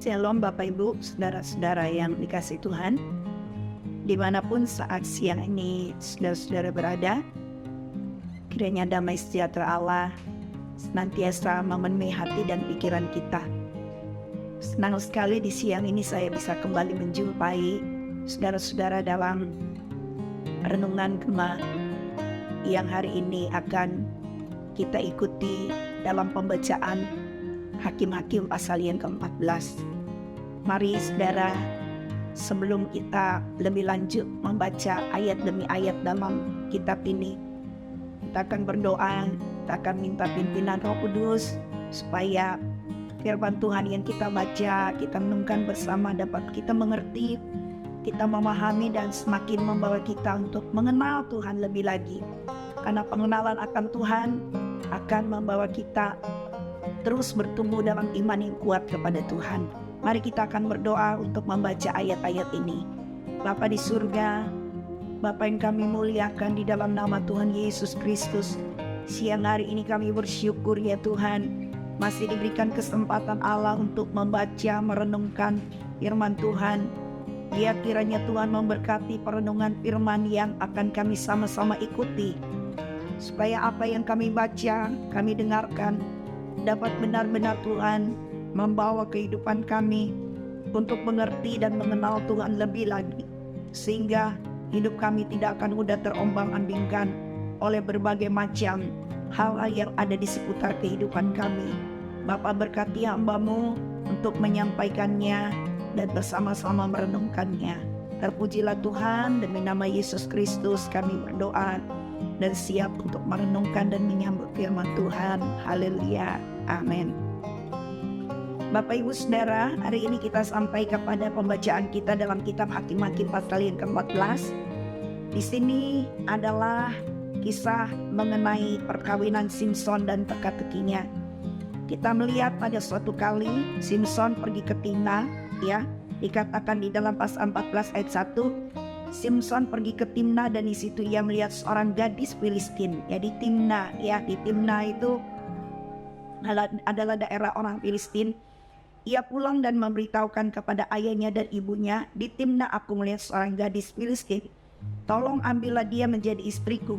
Shalom Bapak Ibu, saudara-saudara yang dikasihi Tuhan. Dimanapun saat siang ini saudara-saudara berada, kiranya damai sejahtera Allah senantiasa memenuhi hati dan pikiran kita. Senang sekali di siang ini saya bisa kembali menjumpai saudara-saudara dalam renungan Gema yang hari ini akan kita ikuti dalam pembacaan Hakim-Hakim pasal yang ke-14. Mari saudara, sebelum kita lebih lanjut membaca ayat demi ayat dalam kitab ini, kita akan berdoa, kita akan minta pimpinan Roh Kudus supaya firman Tuhan yang kita baca, kita renungkan bersama dapat kita mengerti, kita memahami dan semakin membawa kita untuk mengenal Tuhan lebih lagi. Karena pengenalan akan Tuhan akan membawa kita terus bertumbuh dalam iman yang kuat kepada Tuhan. Mari kita akan berdoa untuk membaca ayat-ayat ini. Bapa di surga, Bapa yang kami muliakan di dalam nama Tuhan Yesus Kristus, siang hari ini kami bersyukur ya Tuhan, masih diberikan kesempatan Allah untuk membaca, merenungkan firman Tuhan. Biar kiranya Tuhan memberkati perenungan firman yang akan kami sama-sama ikuti, supaya apa yang kami baca, kami dengarkan, dapat benar-benar Tuhan membawa kehidupan kami untuk mengerti dan mengenal Tuhan lebih lagi, sehingga hidup kami tidak akan mudah terombang-ambingkan oleh berbagai macam hal-hal yang ada di seputar kehidupan kami. Bapa, berkati hamba-Mu untuk menyampaikannya dan bersama-sama merenungkannya. Terpujilah Tuhan, demi nama Yesus Kristus kami berdoa dan siap untuk merenungkan dan menyambut firman Tuhan. Haleluya, amin. Bapak Ibu Saudara, hari ini kita sampai kepada pembacaan kita dalam kitab Hakim-Hakim pasal yang ke-14. Di sini adalah kisah mengenai perkawinan Simson dan teka-tekinya. Kita melihat pada suatu kali Simson pergi ke Timna, ya, dikatakan di dalam pasal 14 ayat 1, Simson pergi ke Timna dan di situ ia melihat seorang gadis Filistin. Ya, di Timna, ya, di Timna itu adalah daerah orang Filistin. Ia pulang dan memberitahukan kepada ayahnya dan ibunya, di Timna aku melihat seorang gadis Filistin. Tolong ambillah dia menjadi istriku.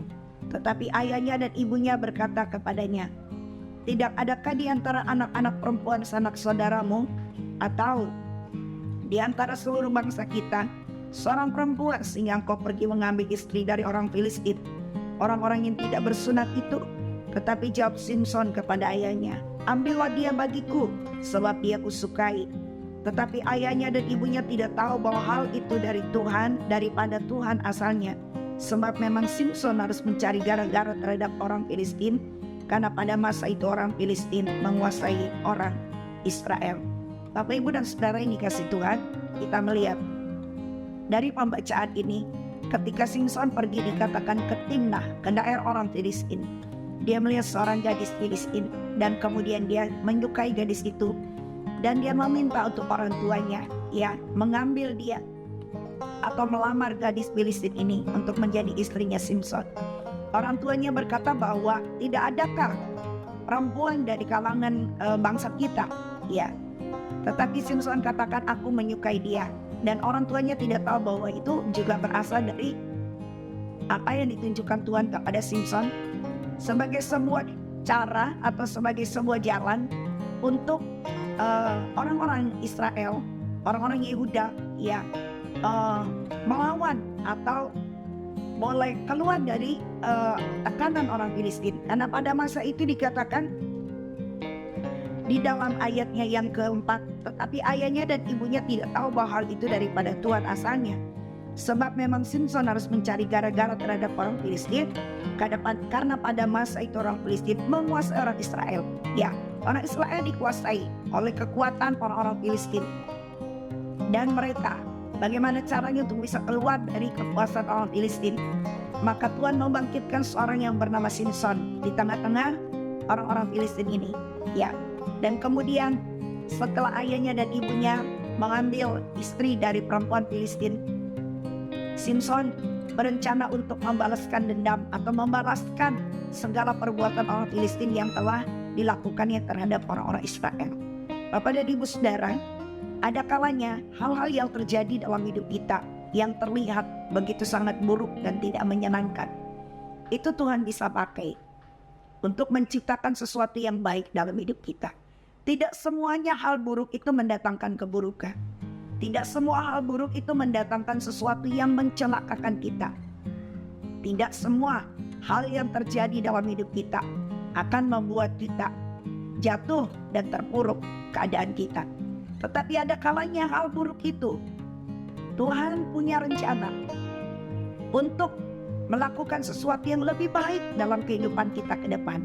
Tetapi ayahnya dan ibunya berkata kepadanya, tidak adakah di antara anak-anak perempuan sanak saudaramu atau di antara seluruh bangsa kita seorang perempuan sehingga engkau pergi mengambil istri dari orang Filistin, orang-orang yang tidak bersunat itu? Tetapi jawab Simson kepada ayahnya, ambillah dia bagiku, sebab dia kusukai. Tetapi ayahnya dan ibunya tidak tahu bahwa hal itu dari Tuhan, daripada Tuhan asalnya. Sebab memang Simson harus mencari gara-gara terhadap orang Filistin, karena pada masa itu orang Filistin menguasai orang Israel. Bapak, Ibu, dan Saudara yang dikasihi Tuhan, kita melihat dari pembacaan ini, ketika Simson pergi dikatakan ke Timnah, ke daerah orang Filistin, dia melihat seorang gadis Filistin dan kemudian dia menyukai gadis itu dan dia meminta untuk orang tuanya, ya, mengambil dia atau melamar gadis Filistin ini untuk menjadi istrinya Simson. Orang tuanya berkata bahwa tidak adakah perempuan dari kalangan bangsa kita, ya. Tetapi Simson katakan aku menyukai dia. Dan orang tuanya tidak tahu bahwa itu juga berasal dari apa yang ditunjukkan Tuhan kepada Simson sebagai sebuah cara atau sebagai sebuah jalan untuk orang-orang Israel, orang-orang Yehuda, ya, melawan atau boleh keluar dari tekanan orang Filistin. Karena pada masa itu dikatakan di dalam ayatnya yang keempat, tetapi ayahnya dan ibunya tidak tahu bahwa hal itu daripada Tuhan asalnya. Sebab memang Simson harus mencari gara-gara terhadap orang Filistin, karena pada masa itu orang Filistin menguasai orang Israel. Ya, orang Israel dikuasai oleh kekuatan orang-orang Filistin. Dan mereka, bagaimana caranya untuk bisa keluar dari kekuasaan orang Filistin? Maka Tuhan membangkitkan seorang yang bernama Simson di tengah-tengah orang-orang Filistin ini. Ya. Dan kemudian setelah ayahnya dan ibunya mengambil istri dari perempuan Filistin, Simson berencana untuk membalaskan dendam atau membalaskan segala perbuatan orang Filistin yang telah dilakukannya terhadap orang-orang Israel. Bapak dan Ibu Saudara, Ada kalanya hal-hal yang terjadi dalam hidup kita yang terlihat begitu sangat buruk dan tidak menyenangkan, itu Tuhan bisa pakai untuk menciptakan sesuatu yang baik dalam hidup kita. Tidak semuanya hal buruk itu mendatangkan keburukan. Tidak semua hal buruk itu mendatangkan sesuatu yang mencelakakan kita. Tidak semua hal yang terjadi dalam hidup kita akan membuat kita jatuh dan terpuruk keadaan kita. Tetapi ada kalanya hal buruk itu Tuhan punya rencana untuk melakukan sesuatu yang lebih baik dalam kehidupan kita ke depan.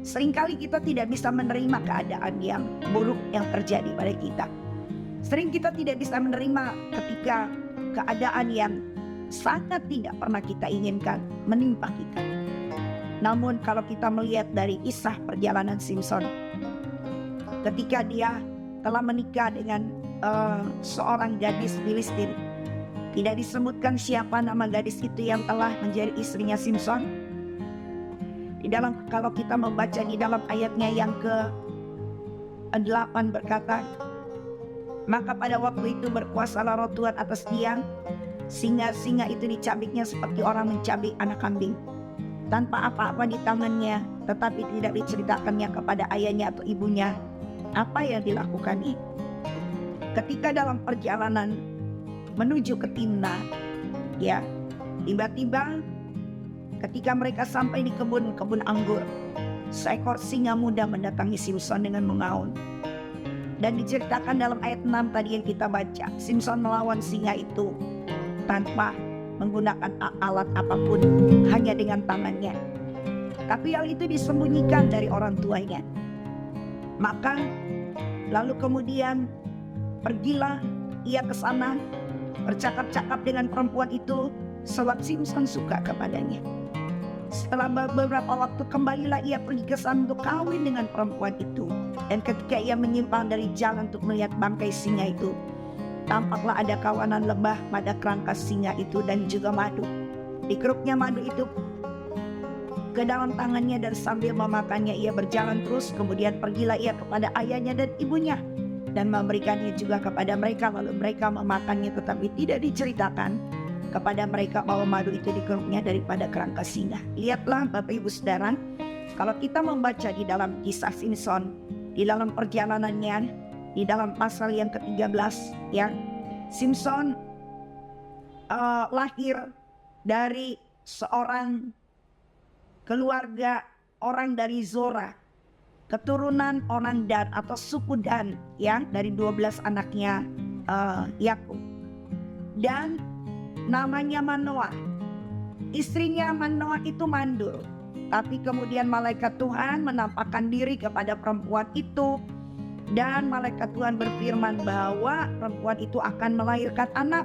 Seringkali kita tidak bisa menerima keadaan yang buruk yang terjadi pada kita. Sering kita tidak bisa menerima ketika keadaan yang sangat tidak pernah kita inginkan menimpa kita. Namun kalau kita melihat dari kisah perjalanan Simson, ketika dia telah menikah dengan seorang gadis Filistin, tidak disebutkan siapa nama gadis itu yang telah menjadi istrinya Simson. Kalau kita membaca di dalam ayatnya yang ke-8 berkata, maka pada waktu itu berkuasalah roh Tuhan atas dia, singa-singa itu dicabiknya seperti orang mencabik anak kambing, tanpa apa-apa di tangannya, tetapi tidak diceritakannya kepada ayahnya atau ibunya apa yang dilakukan itu. Ketika dalam perjalanan menuju ke Timna, ya, tiba-tiba ketika mereka sampai di kebun anggur, seekor singa muda mendatangi Simson dengan mengaum. Dan diceritakan dalam ayat 6 tadi yang kita baca, Simson melawan singa itu tanpa menggunakan alat apapun, hanya dengan tangannya. Tapi hal itu disembunyikan dari orang tuanya. Maka lalu kemudian pergilah ia ke sana, bercakap-cakap dengan perempuan itu sebab Simson suka kepadanya. Setelah beberapa waktu kembalilah ia pergi ke sana untuk kawin dengan perempuan itu. Dan ketika ia menyimpang dari jalan untuk melihat bangkai singa itu, tampaklah ada kawanan lebah pada kerangka singa itu dan juga madu. Dikeruknya madu itu ke dalam tangannya dan sambil memakannya ia berjalan terus. Kemudian pergilah ia kepada ayahnya dan ibunya dan memberikannya juga kepada mereka. Lalu mereka memakannya, tetapi tidak diceritakan kepada mereka bahwa madu itu dikeruknya daripada kerangka singa. Lihatlah Bapak Ibu Saudara, kalau kita membaca di dalam kisah Simson, di dalam perjalanannya, di dalam pasal yang ke-13, ya, Simson lahir dari seorang keluarga orang dari Zora, keturunan orang Dan atau suku Dan, ya, dari 12 anaknya Yakub. Dan namanya Manoah. Istrinya Manoah itu mandul. Tapi kemudian malaikat Tuhan menampakkan diri kepada perempuan itu. Dan malaikat Tuhan berfirman bahwa perempuan itu akan melahirkan anak,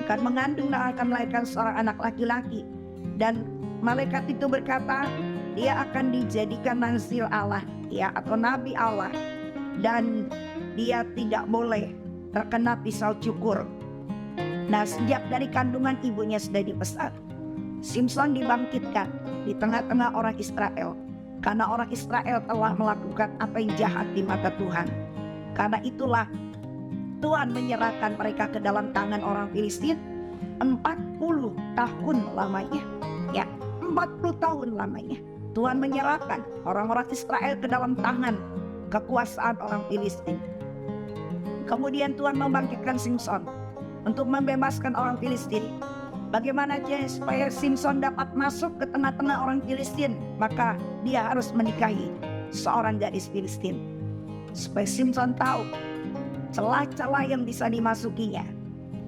akan mengandung dan akan melahirkan seorang anak laki-laki. Dan malaikat itu berkata, dia akan dijadikan nazir Allah, ya, atau nabi Allah. Dan dia tidak boleh terkena pisau cukur. Nah, sejak dari kandungan ibunya sudah dipesan, Simson dibangkitkan di tengah-tengah orang Israel. Karena orang Israel telah melakukan apa yang jahat di mata Tuhan. Karena itulah Tuhan menyerahkan mereka ke dalam tangan orang Filistin 40 tahun lamanya. Ya, 40 tahun lamanya. Tuhan menyerahkan orang-orang Israel ke dalam tangan kekuasaan orang Filistin. Kemudian Tuhan membangkitkan Simson untuk membebaskan orang Filistin. Bagaimana aja supaya Simson dapat masuk ke tengah-tengah orang Filistin? Maka dia harus menikahi seorang gadis Filistin. Supaya Simson tahu celah-celah yang bisa dimasukinya,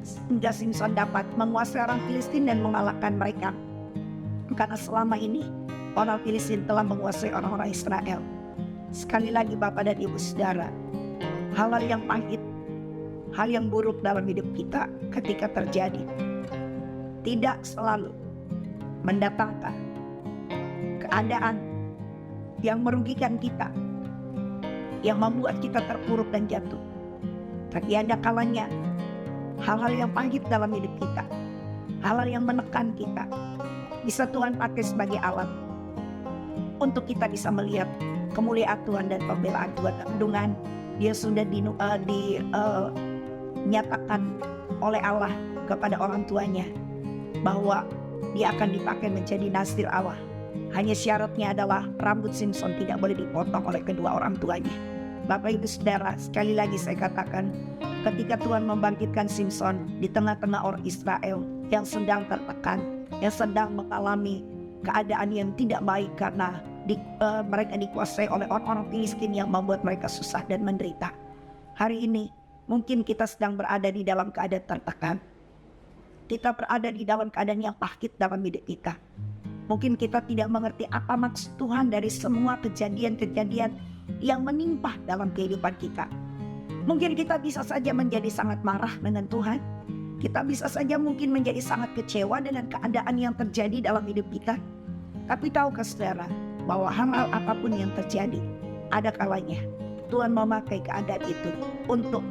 sehingga Simson dapat menguasai orang Filistin dan mengalahkan mereka. Karena selama ini orang Filistin telah menguasai orang-orang Israel. Sekali lagi Bapak dan Ibu Saudara, hal-hal yang pahit, hal yang buruk dalam hidup kita ketika terjadi, tidak selalu mendatangkan keadaan yang merugikan kita, yang membuat kita terpuruk dan jatuh. Tapi ada kalanya hal-hal yang pahit dalam hidup kita, hal-hal yang menekan kita, bisa Tuhan pakai sebagai alat untuk kita bisa melihat kemuliaan Tuhan dan pembelaan Tuhan dengan dia sudah dinyatakan oleh Allah kepada orang tuanya bahwa dia akan dipakai menjadi nazir Allah. Hanya syaratnya adalah rambut Simson tidak boleh dipotong oleh kedua orang tuanya. Bapak Ibu Saudara, sekali lagi saya katakan, ketika Tuhan membangkitkan Simson di tengah-tengah orang Israel yang sedang tertekan, yang sedang mengalami keadaan yang tidak baik karena mereka dikuasai oleh orang-orang Filistin yang membuat mereka susah dan menderita. Hari ini mungkin kita sedang berada di dalam keadaan tertekan. Kita berada di dalam keadaan yang pahit dalam hidup kita. Mungkin kita tidak mengerti apa maksud Tuhan dari semua kejadian-kejadian yang menimpa dalam kehidupan kita. Mungkin kita bisa saja menjadi sangat marah dengan Tuhan. Kita bisa saja mungkin menjadi sangat kecewa dengan keadaan yang terjadi dalam hidup kita. Tapi tahukah saudara bahwa hal-hal apapun yang terjadi, ada kalanya Tuhan memakai keadaan itu untuk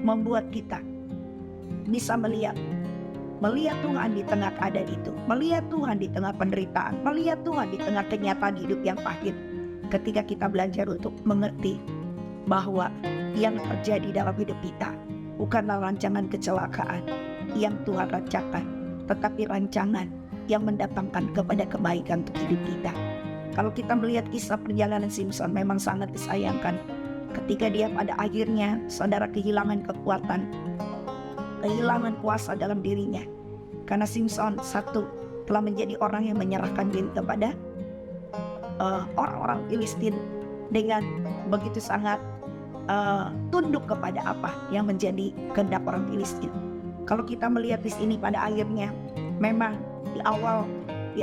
membuat kita bisa melihat Tuhan di tengah keadaan itu, melihat Tuhan di tengah penderitaan, melihat Tuhan di tengah kenyataan hidup yang pahit. Ketika kita belajar untuk mengerti bahwa yang terjadi dalam hidup kita bukanlah rancangan kecelakaan yang Tuhan rancangkan, tetapi rancangan yang mendatangkan kepada kebaikan untuk hidup kita. Kalau kita melihat kisah perjalanan Simson, memang sangat disayangkan ketika dia pada akhirnya saudara kehilangan kekuatan, kehilangan kuasa dalam dirinya. Karena Simson satu telah menjadi orang yang menyerahkan diri kepada orang-orang Filistin dengan begitu sangat tunduk kepada apa yang menjadi kehendak orang Filistin. Kalau kita melihat di sini pada akhirnya memang di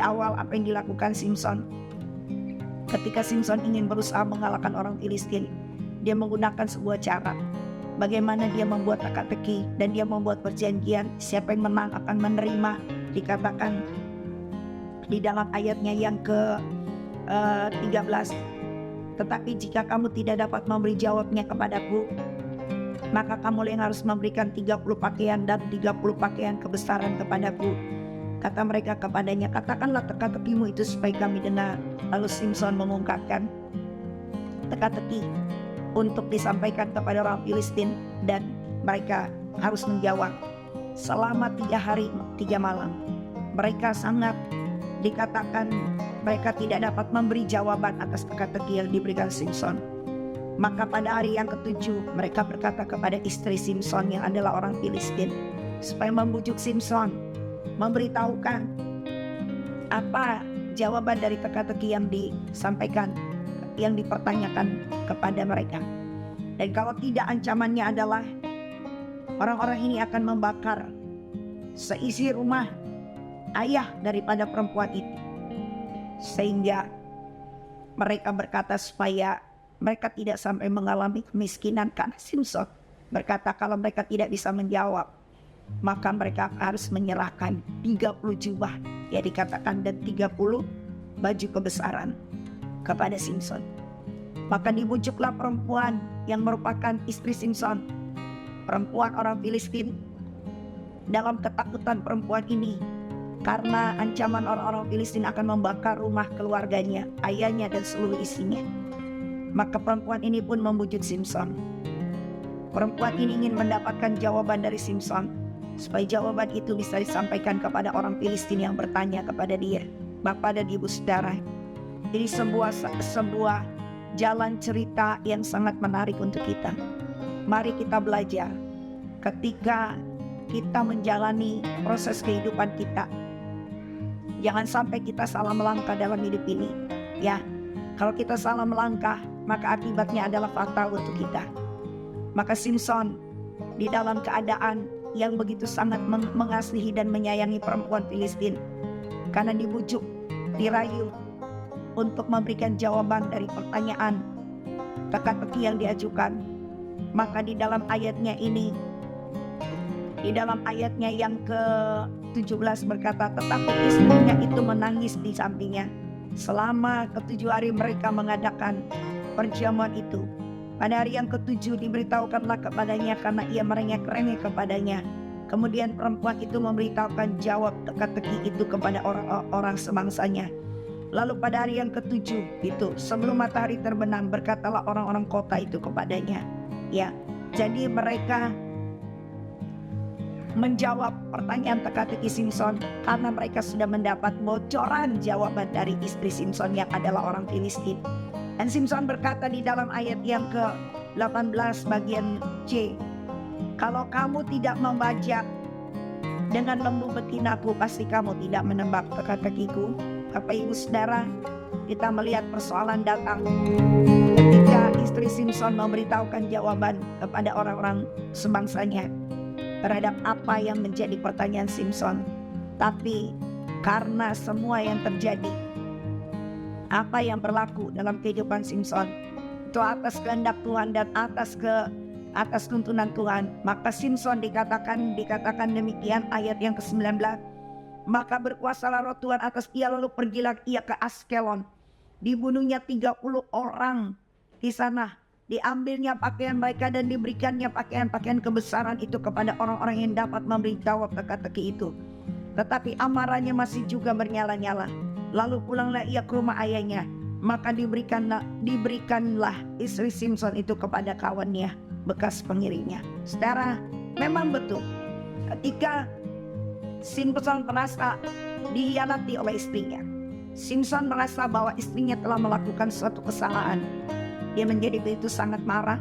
awal apa yang dilakukan Simson ketika Simson ingin berusaha mengalahkan orang Filistin, dia menggunakan sebuah cara. Bagaimana dia membuat teka-teki dan dia membuat perjanjian siapa yang menang akan menerima. Dikatakan di dalam ayatnya yang ke-13, tetapi jika kamu tidak dapat memberi jawabnya kepadaku, maka kamu yang harus memberikan 30 pakaian dan 30 pakaian kebesaran kepadaku. Kata mereka kepadanya, katakanlah teka-tekimu itu supaya kami dengar. Lalu Simson mengungkapkan teka-teki untuk disampaikan kepada orang Filistin, dan mereka harus menjawab selama 3 hari 3 malam. Mereka sangat dikatakan mereka tidak dapat memberi jawaban atas teka-teki yang diberikan Simson. Maka pada hari yang ke-7 mereka berkata kepada istri Simson yang adalah orang Filistin supaya membujuk Simson, memberitahukan apa jawaban dari teka-teki yang disampaikan, yang dipertanyakan kepada mereka. Dan kalau tidak, ancamannya adalah orang-orang ini akan membakar seisi rumah ayah daripada perempuan itu. Sehingga mereka berkata supaya mereka tidak sampai mengalami kemiskinan. Karena Simson berkata kalau mereka tidak bisa menjawab, maka mereka harus menyerahkan 30 jubah, ya dikatakan, dan 30 baju kebesaran kepada Simson. Maka dibujuklah perempuan yang merupakan istri Simson, perempuan orang Filistin. Dalam ketakutan perempuan ini karena ancaman orang-orang Filistin akan membakar rumah keluarganya, ayahnya dan seluruh isinya, maka perempuan ini pun membujuk Simson. Perempuan ini ingin mendapatkan jawaban dari Simson, supaya jawaban itu bisa disampaikan kepada orang Filistin yang bertanya kepada dia. Bapak dan Ibu Saudara, ini sebuah jalan cerita yang sangat menarik untuk kita. Mari kita belajar ketika kita menjalani proses kehidupan kita. Jangan sampai kita salah melangkah dalam hidup ini. Ya, kalau kita salah melangkah, maka akibatnya adalah fatal untuk kita. Maka Simson di dalam keadaan yang begitu sangat mengasihi dan menyayangi perempuan Filistin, karena dibujuk, dirayu untuk memberikan jawaban dari pertanyaan teka-teki yang diajukan, maka di dalam ayatnya ini, di dalam ayatnya yang ke-17 berkata, tetapi istrinya itu menangis di sampingnya. Selama ke-7 hari mereka mengadakan perjamuan itu. Pada hari yang ke-7 diberitahukanlah kepadanya karena ia merengek-rengek kepadanya. Kemudian perempuan itu memberitahukan jawab teka-teki itu kepada orang-orang semangsanya. Lalu pada hari yang ke-7 itu, sebelum matahari terbenam, berkatalah orang-orang kota itu kepadanya, Ya, jadi mereka menjawab pertanyaan teka-teki Simson karena mereka sudah mendapat bocoran jawaban dari istri Simson yang adalah orang Filistin. Dan Simson berkata di dalam ayat yang ke-18 bagian C, kalau kamu tidak membajak dengan lembu betinaku, pasti kamu tidak menembak teka-tekiku. Bapak Ibu Saudara, kita melihat persoalan datang ketika istri Simson memberitahukan jawaban kepada orang-orang sebangsanya terhadap apa yang menjadi pertanyaan Simson. Tapi karena semua yang terjadi, apa yang berlaku dalam kehidupan Simson itu atas kehendak Tuhan dan atas tuntunan Tuhan, maka Simson dikatakan demikian ayat yang ke-19, maka berkuasalah roh Tuhan atas ia, lalu pergilah ia ke Askelon, dibunuhnya 30 orang di sana, diambilnya pakaian mereka dan diberikannya pakaian-pakaian kebesaran itu kepada orang-orang yang dapat memberi jawab teka-teki itu. Tetapi amarahnya masih juga bernyala-nyala. Lalu pulanglah ia ke rumah ayahnya, maka diberikanlah istri Simson itu kepada kawannya, bekas pengiringnya. Saudara, memang betul ketika Simson merasa dihianati oleh istrinya, Simson merasa bahwa istrinya telah melakukan suatu kesalahan. Dia menjadi begitu sangat marah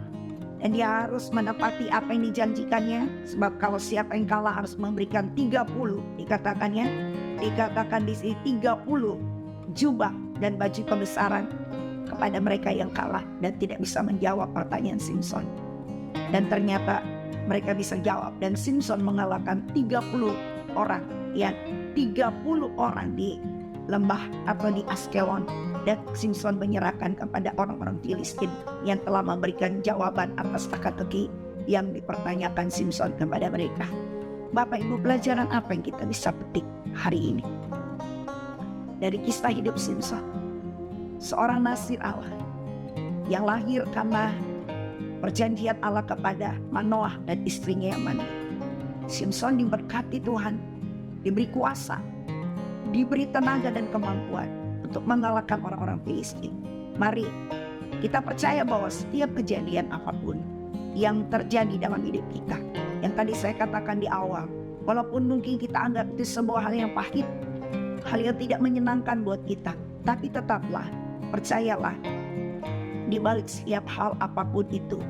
dan dia harus menepati apa yang dijanjikannya, sebab kalau siapa yang kalah harus memberikan 30, dikatakan di sini 30 jubah dan baju kebesaran kepada mereka yang kalah dan tidak bisa menjawab pertanyaan Simson. Dan ternyata mereka bisa jawab, dan Simson mengalahkan 30 orang, ya, 30 orang di lembah atau di Askelon. Dan Simson menyerahkan kepada orang-orang Filistin yang telah memberikan jawaban atas teka-teki yang dipertanyakan Simson kepada mereka. Bapak Ibu, pelajaran apa yang kita bisa petik hari ini dari kisah hidup Simson, seorang nasir Allah yang lahir karena perjanjian Allah kepada Manoah dan istrinya yang mandi. Simson diberkati Tuhan, diberi kuasa, diberi tenaga dan kemampuan untuk mengalahkan orang-orang Filistin. Mari kita percaya bahwa setiap kejadian apapun yang terjadi dalam hidup kita, yang tadi saya katakan di awal, walaupun mungkin kita anggap itu sebuah hal yang pahit, hal yang tidak menyenangkan buat kita, tapi tetaplah percayalah, di balik setiap hal apapun itu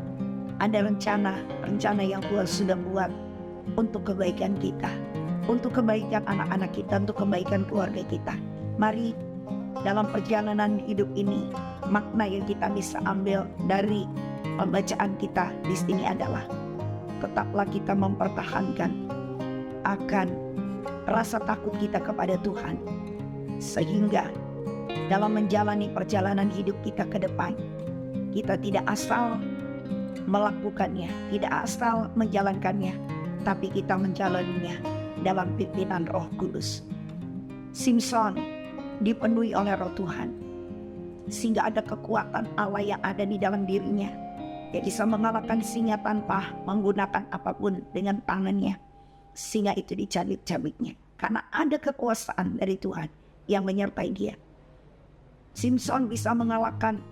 ada rencana yang Tuhan sudah buat untuk kebaikan kita, untuk kebaikan anak-anak kita, untuk kebaikan keluarga kita. Mari dalam perjalanan hidup ini, makna yang kita bisa ambil dari pembacaan kita di sini adalah tetaplah kita mempertahankan akan rasa takut kita kepada Tuhan, sehingga dalam menjalani perjalanan hidup kita ke depan, kita tidak asal melakukannya, tidak asal menjalankannya, tapi kita menjalaninya dalam pimpinan Roh Kudus. Simson dipenuhi oleh Roh Tuhan, sehingga ada kekuatan Allah yang ada di dalam dirinya. Dia bisa mengalahkan singa tanpa menggunakan apapun dengan tangannya, singa itu dicabik-cabiknya, karena ada kekuasaan dari Tuhan yang menyertai dia. Simson bisa mengalahkan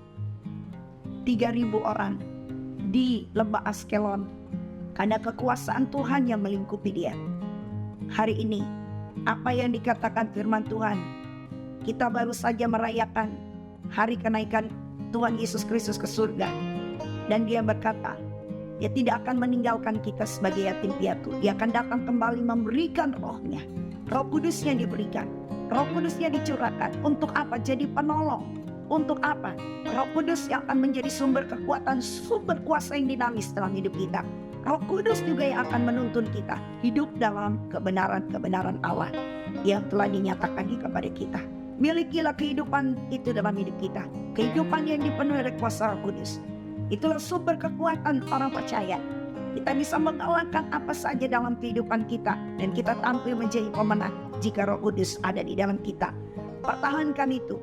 3.000 orang di lembah Askelon karena kekuasaan Tuhan yang melingkupi dia. Hari ini, apa yang dikatakan firman Tuhan, kita baru saja merayakan hari kenaikan Tuhan Yesus Kristus ke surga. Dan dia berkata, dia tidak akan meninggalkan kita sebagai yatim piatu. Dia akan datang kembali memberikan rohnya. Roh Kudusnya diberikan, Roh Kudusnya dicurahkan. Untuk apa? Jadi penolong. Untuk apa? Roh Kudus yang akan menjadi sumber kekuatan, sumber kuasa yang dinamis dalam hidup kita. Roh Kudus juga yang akan menuntun kita hidup dalam kebenaran Allah yang telah dinyatakan kepada kita. Milikilah kehidupan itu dalam hidup kita, kehidupan yang dipenuhi oleh kuasa Roh Kudus. Itulah sumber kekuatan orang percaya. Kita bisa mengalahkan apa saja dalam kehidupan kita, dan kita tampil menjadi pemenang jika Roh Kudus ada di dalam kita. Pertahankan itu.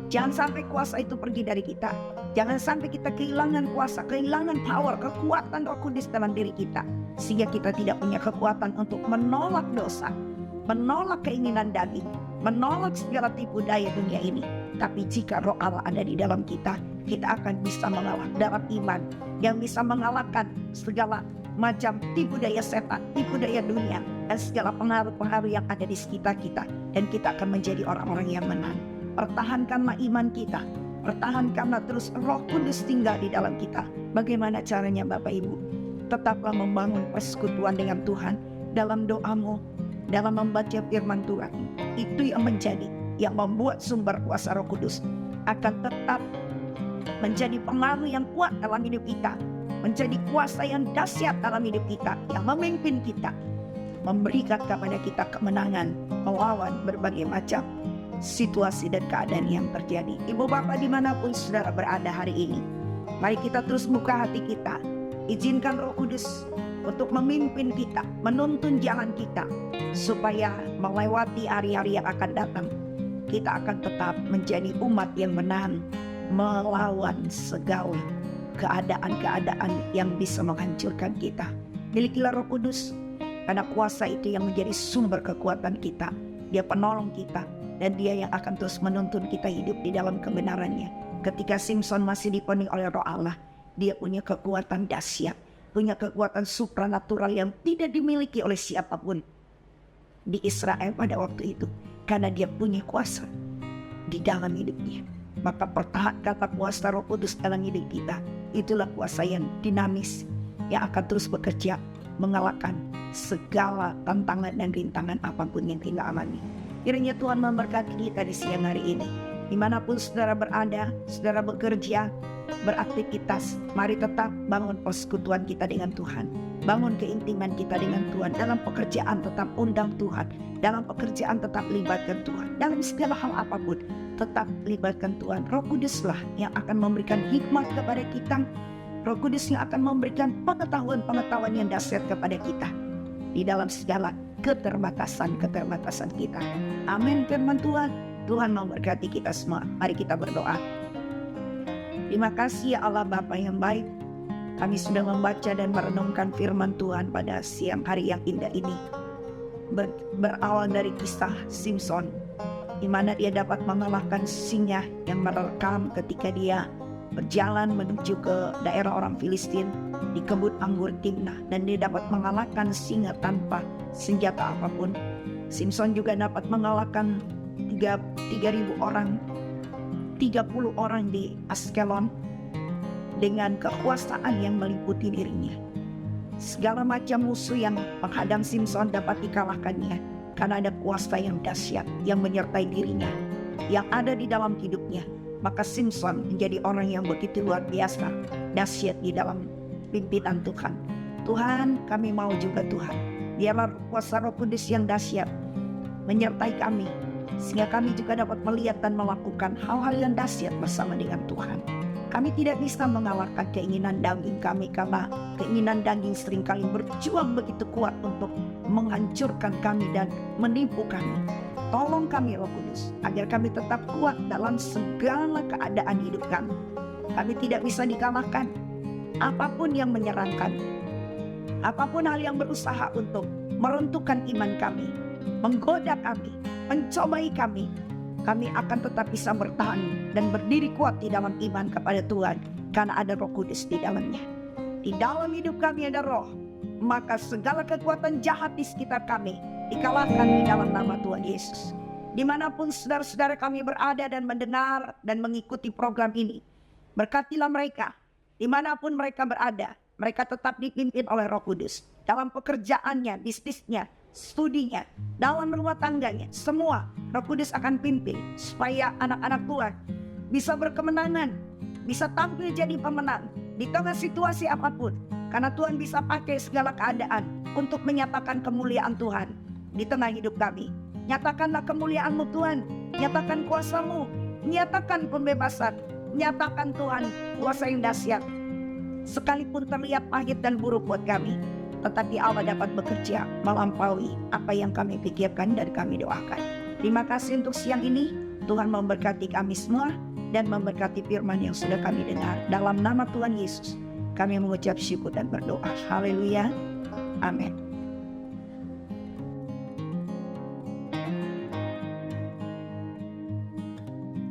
Jangan sampai kuasa itu pergi dari kita. Jangan sampai kita kehilangan kuasa, kehilangan power, kekuatan Roh Kudus dalam diri kita, sehingga kita tidak punya kekuatan untuk menolak dosa, menolak keinginan daging, menolak segala tipu daya dunia ini. Tapi jika Roh Allah ada di dalam kita, kita akan bisa mengalah dalam iman yang bisa mengalahkan segala macam tipu daya setan, tipu daya dunia, dan segala pengaruh-pengaruh yang ada di sekitar kita. Dan kita akan menjadi orang-orang yang menang. Pertahankanlah iman kita, pertahankanlah terus Roh Kudus tinggal di dalam kita. Bagaimana caranya Bapak Ibu? Tetaplah membangun persekutuan dengan Tuhan dalam doamu, dalam membaca firman Tuhan. Itu yang membuat sumber kuasa Roh Kudus akan tetap menjadi pengaruh yang kuat dalam hidup kita, menjadi kuasa yang dahsyat dalam hidup kita, yang memimpin kita, memberikan kepada kita kemenangan melawan berbagai macam situasi dan keadaan yang terjadi. Ibu Bapak dimanapun saudara berada hari ini, mari kita terus buka hati kita, izinkan Roh Kudus untuk memimpin kita, menuntun jalan kita, supaya melewati hari-hari yang akan datang, kita akan tetap menjadi umat yang menang melawan segala keadaan-keadaan yang bisa menghancurkan kita. Milikilah Roh Kudus, karena kuasa itu yang menjadi sumber kekuatan kita. Dia penolong kita, dan dia yang akan terus menuntun kita hidup di dalam kebenarannya. Ketika Simson masih dipenuhi oleh Roh Allah, dia punya kekuatan dahsyat, punya kekuatan supranatural yang tidak dimiliki oleh siapapun di Israel pada waktu itu, karena dia punya kuasa di dalam hidupnya. Maka pertahankanlah kuasa Roh Kudus dalam hidup kita. Itulah kuasa yang dinamis, yang akan terus bekerja mengalahkan segala tantangan dan rintangan apapun yang kita alami. Kiranya Tuhan memberkati kita di siang hari ini. Dimanapun saudara berada, saudara bekerja, beraktivitas, mari tetap bangun persekutuan kita dengan Tuhan. Bangun keintiman kita dengan Tuhan. Dalam pekerjaan tetap undang Tuhan. Dalam pekerjaan tetap libatkan Tuhan. Dalam segala hal apapun tetap libatkan Tuhan. Roh Kuduslah yang akan memberikan hikmat kepada kita. Roh Kudus yang akan memberikan pengetahuan-pengetahuan yang dahsyat kepada kita di dalam segala keterbatasan kita. Amin firman Tuhan. Tuhan memberkati kita semua. Mari kita berdoa. Terima kasih ya Allah Bapa yang baik. Kami sudah membaca dan merenungkan firman Tuhan pada siang hari yang indah ini. Berawal dari kisah Simson, di mana dia dapat mengalahkan singa yang menerkam ketika dia berjalan menuju ke daerah orang Filistin di kebun anggur Timnah, dan dia dapat mengalahkan singa tanpa senjata apapun. Simson juga dapat mengalahkan 3.000 orang, 30 orang di Askelon dengan kekuasaan yang meliputi dirinya. Segala macam musuh yang menghadang Simson dapat dikalahkannya karena ada kuasa yang dahsyat yang menyertai dirinya, yang ada di dalam hidupnya. Maka Simson menjadi orang yang begitu luar biasa, dahsyat di dalam pimpinan Tuhan. Tuhan, kami mau juga Tuhan, biarlah kuasa Roh Kudus yang dahsyat menyertai kami, sehingga kami juga dapat melihat dan melakukan hal-hal yang dahsyat bersama dengan Tuhan. Kami tidak bisa mengalahkan keinginan daging kami, karena keinginan daging seringkali berjuang begitu kuat untuk menghancurkan kami dan menipu kami. Tolong kami Roh Kudus, agar kami tetap kuat dalam segala keadaan hidup kami. Kami tidak bisa dikalahkan apapun yang menyerang kami, apapun hal yang berusaha untuk meruntuhkan iman kami, menggoda kami, mencobai kami. Kami akan tetap bisa bertahan dan berdiri kuat di dalam iman kepada Tuhan, karena ada Roh Kudus di dalamnya. Di dalam hidup kami ada Roh, maka segala kekuatan jahat di sekitar kami dikalahkan di dalam nama Tuhan Yesus. Dimanapun saudara-saudara kami berada dan mendengar dan mengikuti program ini, berkatilah mereka. Dimanapun mereka berada, mereka tetap dipimpin oleh Roh Kudus. Dalam pekerjaannya, bisnisnya, studinya, dalam rumah tangganya, semua Roh Kudus akan pimpin supaya anak-anak Tuhan bisa berkemenangan, bisa tampil jadi pemenang di tengah situasi apapun, karena Tuhan bisa pakai segala keadaan untuk menyatakan kemuliaan Tuhan di tengah hidup kami. Nyatakanlah kemuliaan-Mu Tuhan, nyatakan kuasa-Mu, nyatakan pembebasan, nyatakan Tuhan kuasa yang dahsyat. Sekalipun terlihat pahit dan buruk buat kami, tetapi Allah dapat bekerja melampaui apa yang kami pikirkan dan kami doakan. Terima kasih untuk siang ini. Tuhan memberkati kami semua dan memberkati firman yang sudah kami dengar. Dalam nama Tuhan Yesus, kami mengucap syukur dan berdoa. Haleluya. Amin.